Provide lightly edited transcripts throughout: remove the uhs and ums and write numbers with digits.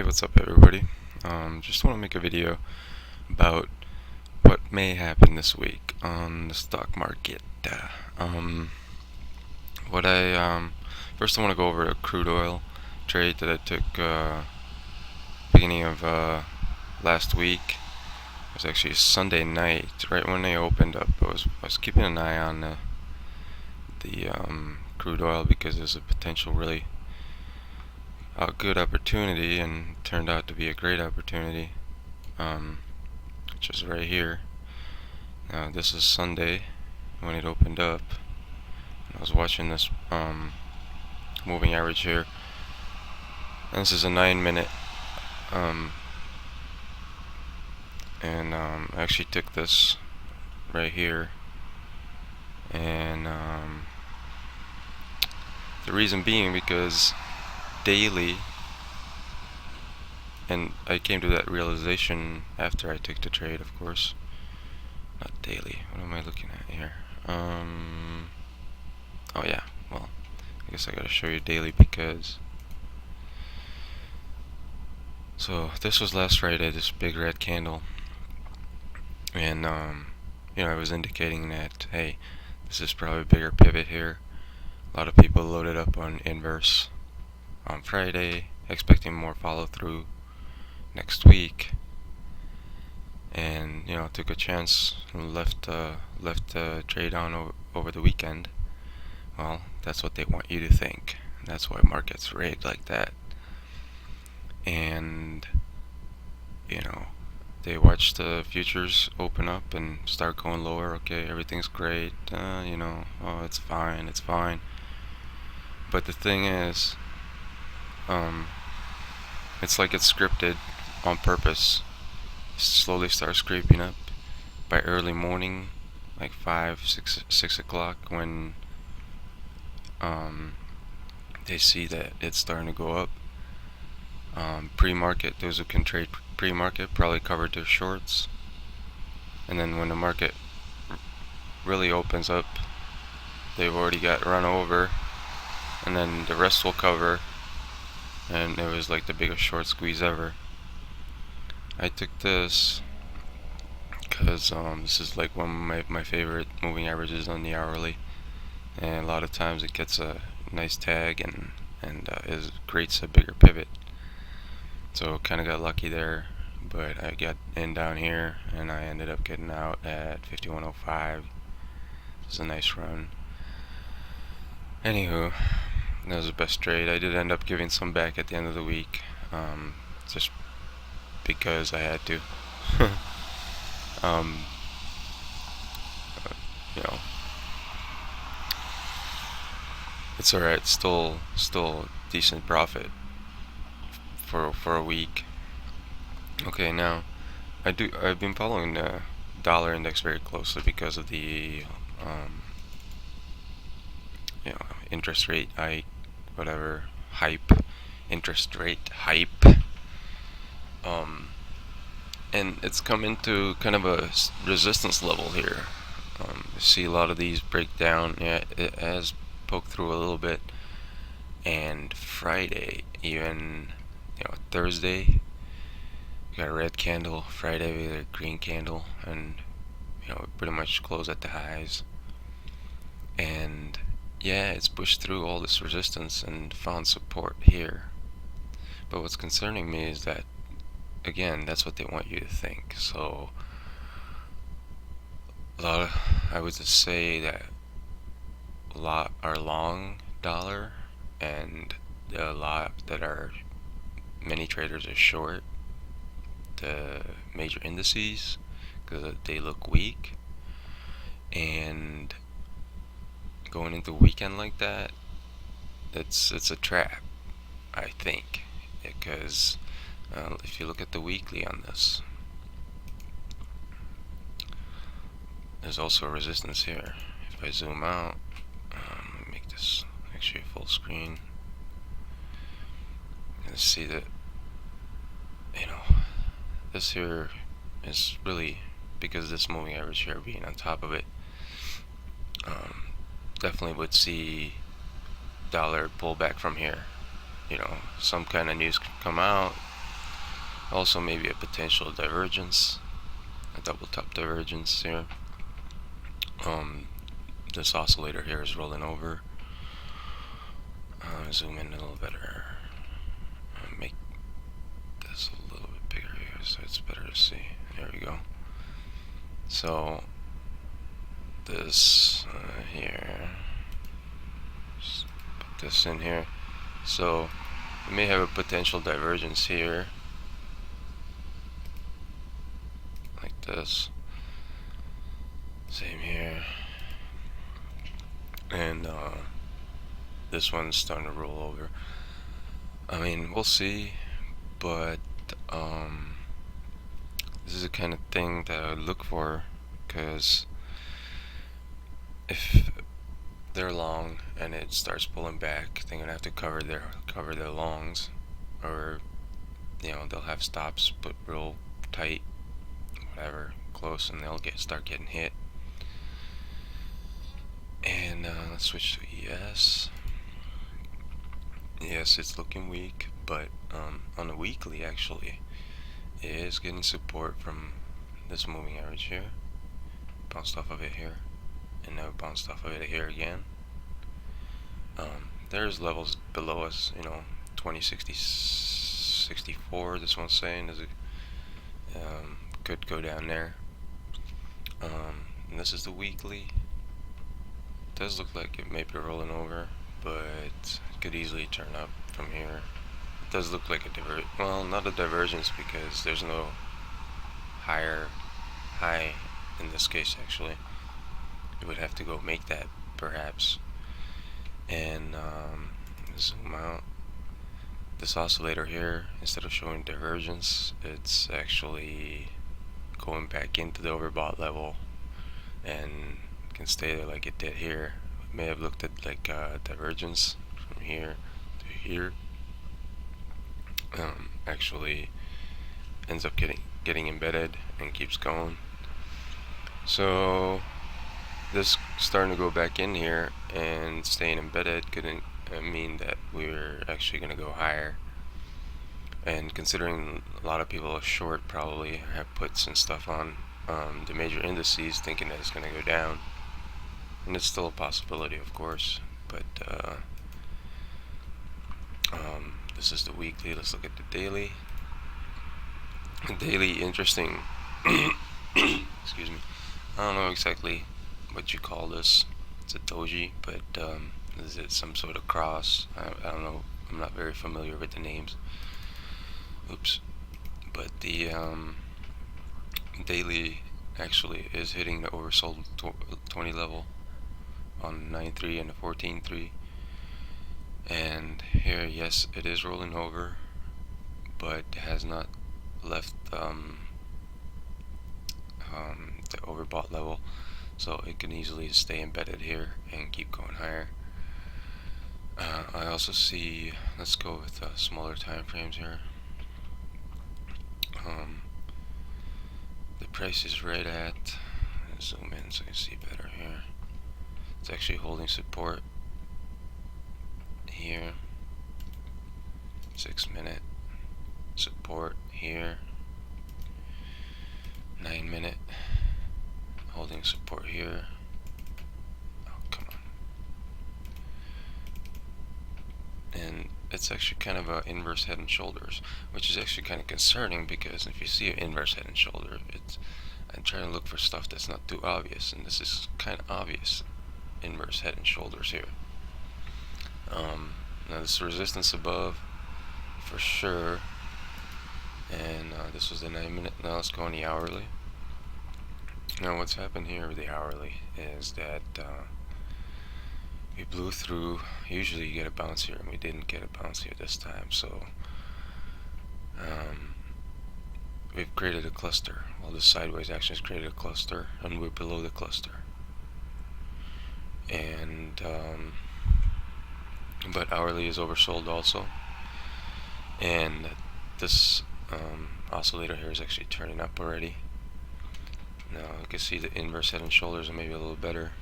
Hey, what's up, everybody? Just want to make a video about what may happen this week on the stock market. Um, what I First I want to go over a crude oil trade that I took beginning of last week. It was actually Sunday night, right when they opened up. I was keeping an eye on the crude oil because there's a potential really a good opportunity, and it turned out to be a great opportunity, which is right here. This is Sunday when it opened up. I was watching this moving average here, and this is a 9-minute, and I actually took this right here, and the reason being because daily, and I came to that realization after I took the trade, of course. Not daily. What am I looking at here? Oh yeah. Well, I guess I gotta show you daily because. So this was last Friday. This big red candle, and I was indicating that hey, this is probably a bigger pivot here. A lot of people loaded up on inverse on Friday, expecting more follow through next week, and took a chance and left trade on over the weekend. Well, that's what they want you to think. That's why markets rigged like that. And they watch the futures open up and start going lower. Okay, everything's great. Oh, it's fine. But the thing is, it's like it's scripted on purpose. Slowly starts creeping up by early morning, like 6 o'clock, when they see that it's starting to go up. Pre-market, those who can trade pre-market probably covered their shorts, and then when the market really opens up, they've already got run over, and then the rest will cover, and it was like the biggest short squeeze ever. I took this because this is like one of my favorite moving averages on the hourly, and a lot of times it gets a nice tag and creates a bigger pivot. So kind of got lucky there, but I got in down here and I ended up getting out at 51.05. It was a nice run. Anywho, that was the best trade. I did end up giving some back at the end of the week, just because I had to. um, you know, it's alright. Still decent profit for a week. Okay, now I've been following the dollar index very closely because of the interest rate hype, interest rate hype. And it's come into kind of a resistance level here. You see a lot of these break down. Yeah, it has poked through a little bit, and Friday, even Thursday, we got a red candle. Friday we got a green candle, and it pretty much closed at the highs. And yeah, it's pushed through all this resistance and found support here. But what's concerning me is that, again, that's what they want you to think. So I would just say that a lot are long dollar, and a lot that are many traders are short the major indices because they look weak. And going into a weekend like that, it's a trap, I think, because if you look at the weekly on this, there's also a resistance here. If I zoom out, let me make this actually full screen, and see that this here is really, because this moving average here being on top of it, definitely would see dollar pull back from here. Some kind of news could come out, Also maybe a potential divergence, a double top divergence here. This oscillator here is rolling over. Zoom in a little better. Make this a little bit bigger here so it's better to see. There we go. So this here, just put this in here. So we may have a potential divergence here, like this. Same here. And this one's starting to roll over. I mean, we'll see, but this is the kind of thing that I would look for, because if they're long and it starts pulling back, they're gonna have to cover their longs, or they'll have stops put real tight, whatever, close, and they'll start getting hit. And let's switch to ES. Yes, it's looking weak, but on the weekly actually it is getting support from this moving average here. Bounced off of it here, and now bounced off of it here again. There's levels below us, 2060, 64. This one's saying is could go down there. And this is the weekly. It does look like it may be rolling over, but it could easily turn up from here. It does look like a not a divergence, because there's no higher high in this case. Actually, it would have to go make that perhaps. And zoom out. This oscillator here, instead of showing divergence, it's actually going back into the overbought level, and can stay there like it did here. It may have looked at like divergence from here to here. Actually ends up getting embedded and keeps going. So this starting to go back in here and staying embedded could mean that we're actually going to go higher. And considering a lot of people are short, probably have puts and stuff on the major indices, thinking that it's going to go down, and it's still a possibility, of course. But this is the weekly. Let's look at the daily. The daily, interesting. Excuse me. I don't know exactly what you call this. It's a doji, but is it some sort of cross? I don't know. I'm not very familiar with the names. Oops. But the daily actually is hitting the oversold 20 level on 9.3 and the 14.3. And here, yes, it is rolling over, but has not left the overbought level, so it can easily stay embedded here and keep going higher. I also see, let's go with smaller time frames here. The price is right at, zoom in so you can see better here. It's actually holding support here. 6 minute support here. 9 minute holding support here. Oh, come on. And it's actually kind of a inverse head and shoulders, which is actually kind of concerning, because if you see an inverse head and shoulder, I'm trying to look for stuff that's not too obvious, and this is kind of obvious inverse head and shoulders here. Now this resistance above for sure, and this was the 9 minute. Now let's go on the hourly. Now what's happened here with the hourly is that we blew through. Usually you get a bounce here, and we didn't get a bounce here this time, so we've created a cluster. Well, this sideways action has created a cluster, and we're below the cluster. And but hourly is oversold also, and this oscillator here is actually turning up already. Now you can see the inverse head and shoulders are maybe a little better,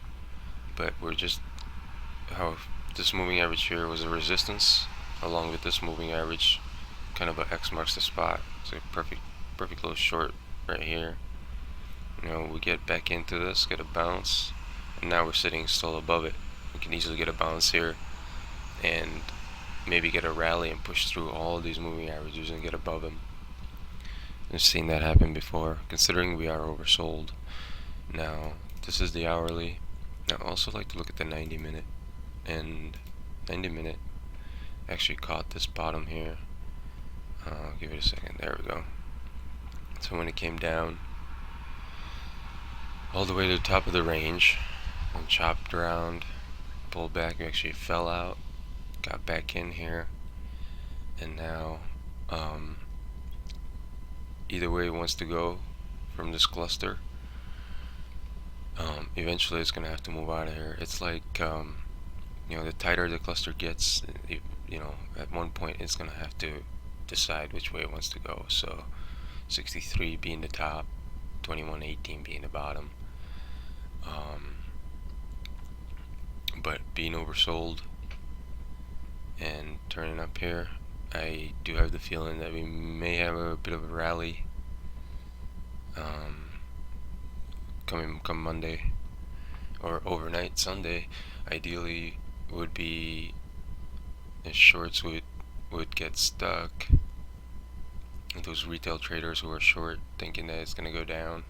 but we're just how this moving average here was a resistance, along with this moving average kind of a X marks the spot. It's a perfect little short right here. You know, we get back into this, get a bounce, and now we're sitting still above it. We can easily get a bounce here and maybe get a rally and push through all these moving averages and get above them. I've seen that happen before, considering we are oversold. Now, this is the hourly. Now, I also like to look at the 90-minute, and 90-minute actually caught this bottom here. Give it a second. There we go. So when it came down all the way to the top of the range and chopped around, pulled back, we actually fell out, got back in here, and now either way it wants to go from this cluster, eventually it's gonna have to move out of here. It's like you know, the tighter the cluster gets, you know, at one point it's gonna have to decide which way it wants to go. So 63 being the top, 21.18 being the bottom. But being oversold and turning up here, I do have the feeling that we may have a bit of a rally come Monday or overnight Sunday. Ideally would be the shorts would get stuck. Those retail traders who are short thinking that it's gonna go down.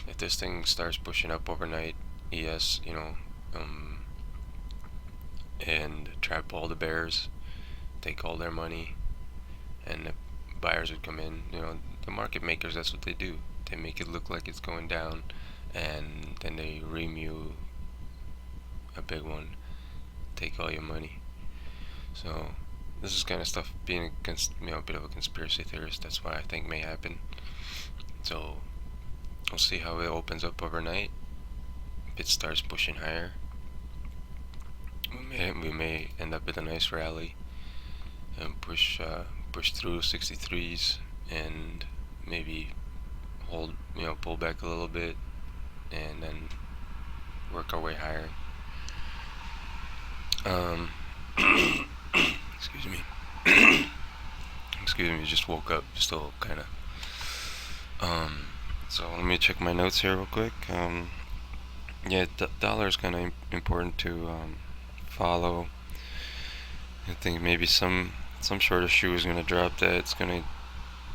If this thing starts pushing up overnight, yes, you know, and trap all the bears, take all their money, and the buyers would come in. You know, the market makers, that's what they do. They make it look like it's going down, and then they ream you a big one, take all your money. So this is kind of stuff, being a bit of a conspiracy theorist, that's what I think may happen. So we'll see how it opens up overnight. If it starts pushing higher, we may end up with a nice rally and push through 63s and maybe hold, you know, pull back a little bit and then work our way higher. Excuse me. Excuse me, just woke up, still kind of. So let me check my notes here real quick. Yeah, dollar is kind of important to follow. I think maybe some shorter shoe is going to drop that. It's going to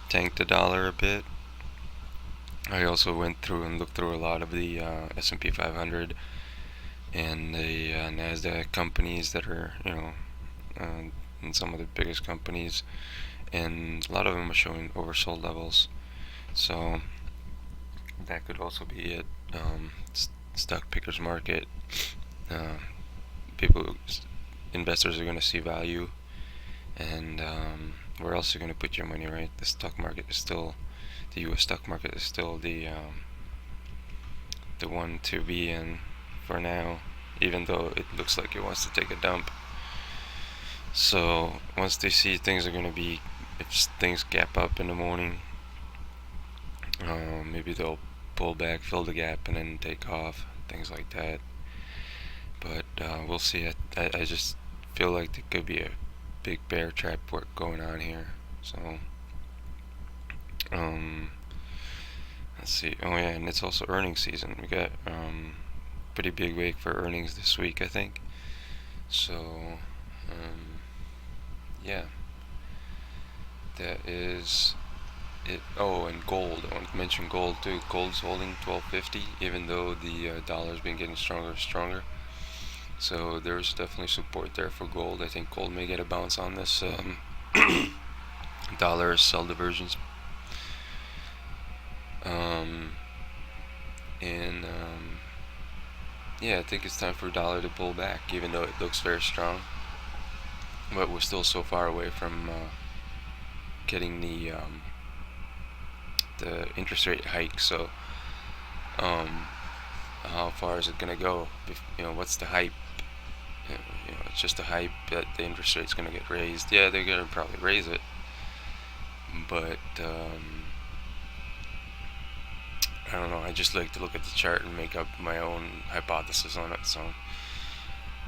tank the dollar a bit. I also went through and looked through a lot of the S&P 500 and the NASDAQ companies that are, you know, and some of the biggest companies, and a lot of them are showing oversold levels. So that could also be it. Stock pickers market. Investors are going to see value, and where else are you going to put your money, right? The stock market is still, the U.S. stock market is still the one to be in for now, even though it looks like it wants to take a dump. So once they see things are going to be, if things gap up in the morning, maybe they'll pull back, fill the gap, and then take off, things like that. But we'll see. I just feel like there could be a big bear trap work going on here. So let's see. Oh yeah, and it's also earnings season. We got pretty big week for earnings this week, I think. So yeah, that is it. Oh, and gold. I want to mention gold too. Gold's holding 1250, even though the dollar's been getting stronger and stronger. So there's definitely support there for gold. I think gold may get a bounce on this dollar sell diversions. Yeah, I think it's time for dollar to pull back, even though it looks very strong. But we're still so far away from getting the interest rate hike. So how far is it gonna go? You know, what's the hype? You know, it's just a hype that the interest rate's gonna get raised. Yeah, they're gonna probably raise it, but I don't know. I just like to look at the chart and make up my own hypothesis on it. So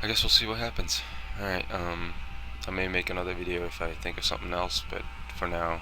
I guess we'll see what happens. All right. I may make another video if I think of something else, but for now.